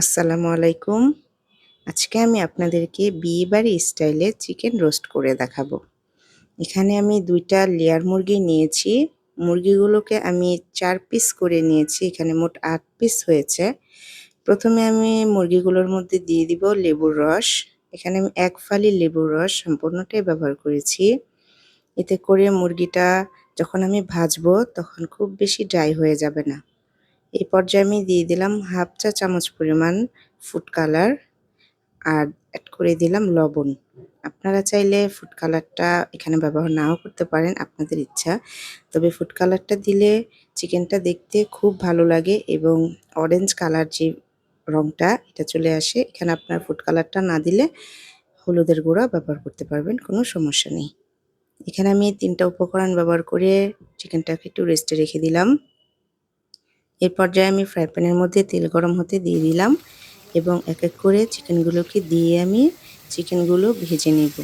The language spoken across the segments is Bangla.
আসসালামু আলাইকুম। আজকে আমি আপনাদেরকে বিয়েবাড়ি স্টাইলে চিকেন রোস্ট করে দেখাবো। এখানে আমি ২ টা লেয়ার মুরগি নিয়েছি। মুরগিগুলোকে আমি ৪ পিস করে নিয়েছি। এখানে মোট ৮ পিস হয়েছে। প্রথমে আমি মুরগিগুলোর মধ্যে দিয়ে দিব লেবুর রস। এখানে আমি ১ ফালি লেবুর রস সম্পূর্ণটাই ব্যবহার করেছি। এতে করে মুরগিটা যখন আমি ভাজবো তখন খুব বেশি ড্রাই হয়ে যাবে না। এই পর্যায়ে আমি দিয়ে দিলাম ১/২ চা চামচ পরিমাণ ফুড কালার আর অ্যাড করে দিলাম লবণ। আপনারা চাইলে ফুড কালারটা এখানে ব্যবহার নাও করতে পারেন, আপনাদের ইচ্ছা। তবে ফুড কালারটা দিলে চিকেনটা দেখতে খুব ভালো লাগে এবং অরেঞ্জ কালার যে রংটা এটা চলে আসে। এখানে আপনার ফুড কালারটা না দিলে হলুদের গুঁড়া ব্যবহার করতে পারবেন, কোনো সমস্যা নেই। এখানে আমি ৩ টা উপকরণ ব্যবহার করে চিকেনটাকে একটু রেস্টে রেখে দিলাম। এই পর্যায়ে আমি ফ্রাই প্যানের মধ্যে তেল গরম হতে দিয়ে দিলাম এবং এক এক করে চিকেনগুলোকে দিয়ে আমি চিকেনগুলো ভেজে নেব।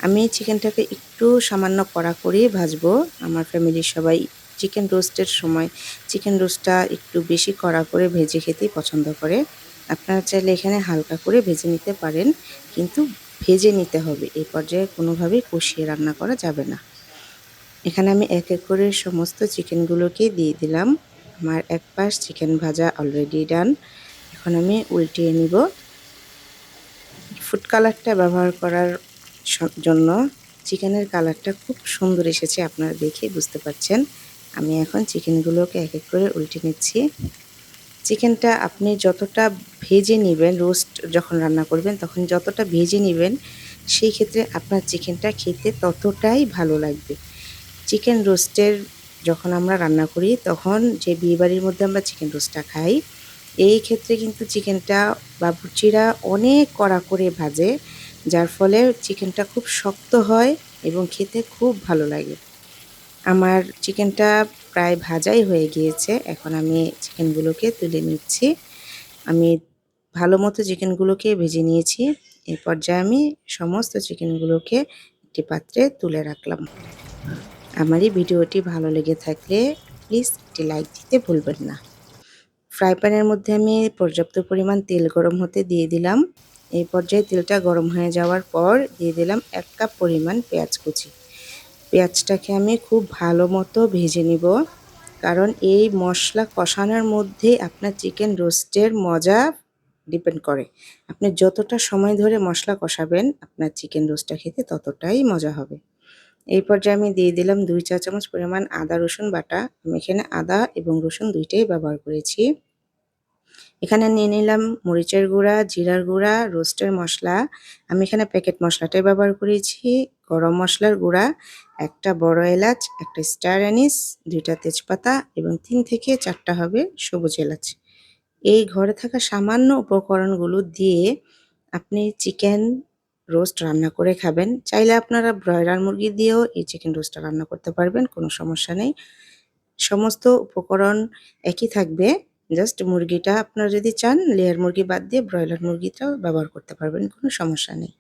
আমি চিকেনটাকে একটু সামান্য কড়া করে ভাজবো। আমার ফ্যামিলির সবাই চিকেন রোস্টের সময় চিকেন রোস্টটা একটু বেশি কড়া করে ভেজে খেতেই পছন্দ করে। আপনারা চাইলে এখানে হালকা করে ভেজে নিতে পারেন, কিন্তু ভেজে নিতে হবে। এই পর্যায়ে কোনোভাবেই কষিয়ে রান্না করা যাবে না। এখানে আমি এক এক করে সমস্ত চিকেনগুলোকে দিয়ে দিলাম। আমার এক পাশ চিকেন ভাজা অলরেডি ডান। এখন আমি উল্টিয়ে নিব। ফুড কালারটা ব্যবহার করার জন্য চিকেনের কালারটা খুব সুন্দর এসেছে, আপনারা দেখেই বুঝতে পারছেন। আমি এখন চিকেনগুলোকে এক এক করে উল্টে নিচ্ছি। চিকেনটা আপনি যতটা ভেজে নিবেন, রোস্ট যখন রান্না করবেন তখন যতটা ভেজে নিবেন, সেই ক্ষেত্রে আপনার চিকেনটা খেতে ততটাই ভালো লাগবে। চিকেন রোস্টের যখন আমরা রান্না করি তখন যে বিয়েবাড়ির মধ্যে আমরা চিকেন রোস্টটা খাই, এই ক্ষেত্রে কিন্তু চিকেনটা বাবুর্চিরা অনেক কড়া করে ভাজে, যার ফলে চিকেনটা খুব শক্ত হয় এবং খেতে খুব ভালো লাগে। আমার চিকেনটা প্রায় ভাজাই হয়ে গিয়েছে। এখন আমি চিকেনগুলোকে তুলে নিচ্ছি। আমি ভালো মতো চিকেনগুলোকে ভেজে নিয়েছি। এই পর্যায়ে আমি সমস্ত চিকেনগুলোকে একটি পাত্রে তুলে রাখলাম। আমার এই ভিডিওটি ভালো লেগে থাকলে প্লিজ একটি লাইক দিতে ভুলবেন না। ফ্রাই প্যানের মধ্যে আমি পর্যাপ্ত পরিমাণ তেল গরম হতে দিয়ে দিলাম। এই পর্যায়ে তেলটা গরম হয়ে যাওয়ার পর দিয়ে দিলাম ১ কাপ পরিমাণ পেঁয়াজ কুচি। পেঁয়াজটাকে আমি খুব ভালো মতো ভেজে নিব, কারণ এই মশলা কষানোর মধ্যেই আপনার চিকেন রোস্টের মজা ডিপেন্ড করে। আপনি যতটা সময় ধরে মশলা কষাবেন, আপনার চিকেন রোস্টটা খেতে ততটাই মজা হবে। এই পর্যায়ে আমি দিয়ে দিলাম ২ চা চামচ পরিমাণ আদা রসুন বাটা। আমি এখানে আদা এবং রসুন ২ টাই ব্যবহার করেছি। এখানে নিয়ে নিলাম মরিচের গুঁড়া, জিরার গুঁড়া, রোস্টের মশলা। আমি এখানে প্যাকেট মশলাটাই ব্যবহার করেছি। গরম মশলার গুঁড়া, ১ টা বড় এলাচ, ১ টা স্টার অ্যানিস, ২ টা তেজপাতা এবং ৩ থেকে ৪ টা হবে সবুজ এলাচ। এই ঘরে থাকা সামান্য উপকরণগুলো দিয়ে আপনি চিকেন রোস্ট রান্না করে খাবেন। চাইলে আপনারা ব্রয়লার মুরগি দিয়েও এই চিকেন রোস্টটা রান্না করতে পারবেন, কোনো সমস্যা নেই। সমস্ত উপকরণ একই থাকবে। জাস্ট মুরগিটা আপনারা যদি চান লেয়ার মুরগি বাদ দিয়ে ব্রয়লার মুরগিটাও ব্যবহার করতে পারবেন, কোনো সমস্যা নেই।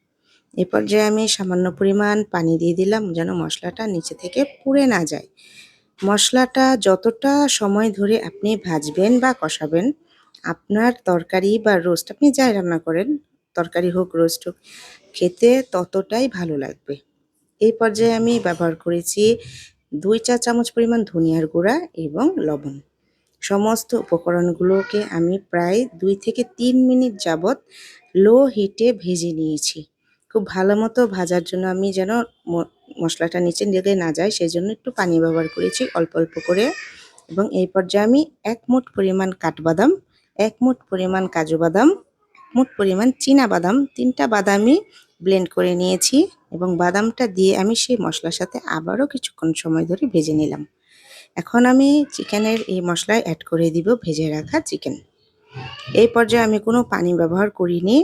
এ পর্যায়ে আমি সামান্য পরিমাণ পানি দিয়ে দিলাম যেন মশলাটা নিচে থেকে পুড়ে না যায়। মশলাটা যতটা সময় ধরে আপনি ভাজবেন বা কষাবেন, আপনার তরকারি বা রোস্ট আপনি যাই রান্না করেন, তরকারি হোক রোস্ট হোক, খেতে ততটাই ভালো লাগবে। এই পর্যায়ে আমি ব্যবহার করেছি ২ চা চামচ পরিমাণ ধনিয়ার গুঁড়া এবং লবণ। সমস্ত উপকরণগুলোকে আমি প্রায় ২ থেকে ৩ মিনিট যাবৎ লো হিটে ভেজে নিয়েছি। খুব ভালো মতো ভাজার জন্য আমি যেন মশলাটা নিচে লেগে না যায়, সেজন্য একটু পানি ব্যবহার করেছি অল্প অল্প করে। এবং এই পর্যায়ে আমি ১ মুঠ পরিমাণ কাঠবাদাম, ১ মুঠ পরিমাণ কাজু বাদাম, ১ মুঠ পরিমাণ চীনা বাদাম, ৩ টা বাদামই ব্লেন্ড করে নিয়েছি এবং বাদামটা দিয়ে আমি সেই মশলার সাথে আবারও কিছুক্ষণ সময় ধরে ভেজে নিলাম। এখন আমি চিকেনের এই মশলায় অ্যাড করে দিব ভেজে রাখা চিকেন। এই পর্যায়ে আমি কোনো পানি ব্যবহার করিনি।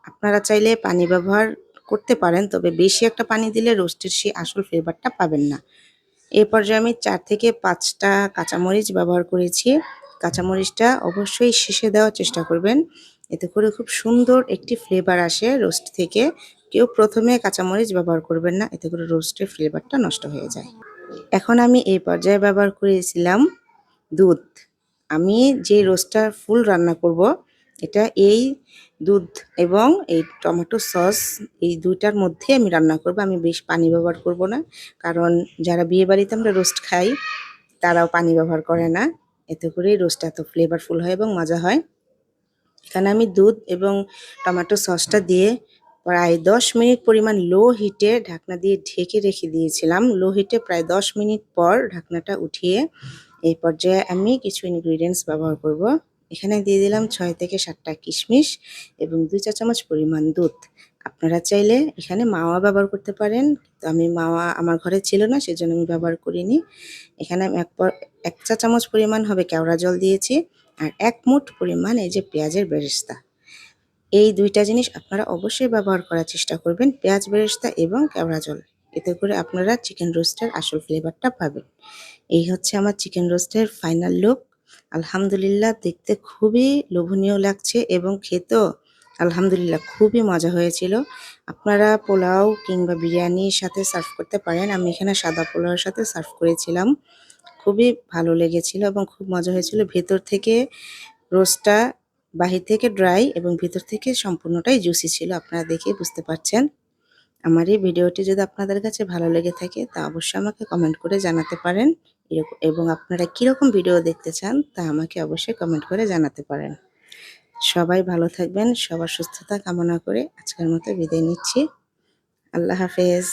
আপনারা চাইলে পানি ব্যবহার করতে পারেন, তবে বেশি একটা পানি দিলে রোস্টের সেই আসল ফ্লেভারটা পাবেন না। এই পর্যায়ে আমি ৪ থেকে ৫ টা কাঁচামরিচ ব্যবহার করেছি। কাঁচামরিচটা অবশ্যই শেষে দেওয়ার চেষ্টা করবেন। এতে করে খুব সুন্দর একটি ফ্লেভার আসে রোস্ট থেকে। কেউ প্রথমে কাঁচামরিচ ব্যবহার করবেন না, এতে করে রোস্টের ফ্লেভারটা নষ্ট হয়ে যায়। এখন আমি এই পর্যায়ে ব্যবহার করেছিলাম দুধ। আমি যে রোস্টটা ফুল রান্না করব, এটা এই দুধ এবং এই টমেটো সস এই ২টার মধ্যে আমি রান্না করব। আমি বেশ পানি ব্যবহার করব না। কারণ যারা বিয়েবাড়িতে আমরা রোস্ট খাই তারাও পানি ব্যবহার করে না। এতে করেই রোস্টটা এত ফ্লেভারফুল হয় এবং মজা হয়। এখানে আমি দুধ এবং টমেটো সসটা দিয়ে প্রায় ১০ মিনিট পরিমাণ লো হিটে ঢাকনা দিয়ে ঢেকে রেখে দিয়েছিলাম। লো হিটে প্রায় ১০ মিনিট পর ঢাকনাটা উঠিয়ে এই পর্যায়ে আমি কিছু ইনগ্রিডিয়েন্টস ব্যবহার করব। এখানে দিয়ে দিলাম ৬ থেকে ৭টা কিশমিশ এবং ২ চা চামচ পরিমাণ দুধ। আপনারা চাইলে এখানে মাওয়া ব্যবহার করতে পারেন। তো আমি মাওয়া আমার ঘরে ছিল না, সেজন্য আমি ব্যবহার করিনি। এখানে আমি ১ চা চামচ পরিমাণ হবে কেওড়া জল দিয়েছি আর ১ মুঠ পরিমাণ এই যে পেঁয়াজের বেরেস্তা। এই ২টা জিনিস আপনারা অবশ্যই ব্যবহার করার চেষ্টা করবেন, পেঁয়াজ বেরেস্তা এবং কেওড়া জল। এতে করে আপনারা চিকেন রোস্টের আসল ফ্লেভারটা পাবেন। এই হচ্ছে আমার চিকেন রোস্টের ফাইনাল লুক। আলহামদুলিল্লাহ দেখতে খুবই লোভনীয় লাগছে এবং খেতেও আলহামদুলিল্লাহ খুবই মজা হয়েছিল। আপনারা পোলাও কিংবা বিরিয়ানির সাথে সার্ভ করতে পারেন। আমি এখানে সাদা পোলাওয়ের সাথে সার্ভ করেছিলাম। খুবই ভালো লেগেছিল এবং খুব মজা হয়েছিল। ভেতর থেকে রোস্টটা বাহির থেকে ড্রাই এবং ভেতর থেকে সম্পূর্ণটাই জুসি ছিল। আপনারা দেখেই বুঝতে পারছেন। আমার এই ভিডিওটি যদি আপনাদের কাছে ভালো লেগে থাকে তা অবশ্যই আমাকে কমেন্ট করে জানাতে পারেন। এবং আপনারা কীরকম ভিডিও দেখতে চান তা আমাকে অবশ্যই কমেন্ট করে জানাতে পারেন। সবাই ভালো থাকবেন, সবার সুস্থতা কামনা করে আজকের মতো বিদায় নিচ্ছি। আল্লাহ হাফেজ।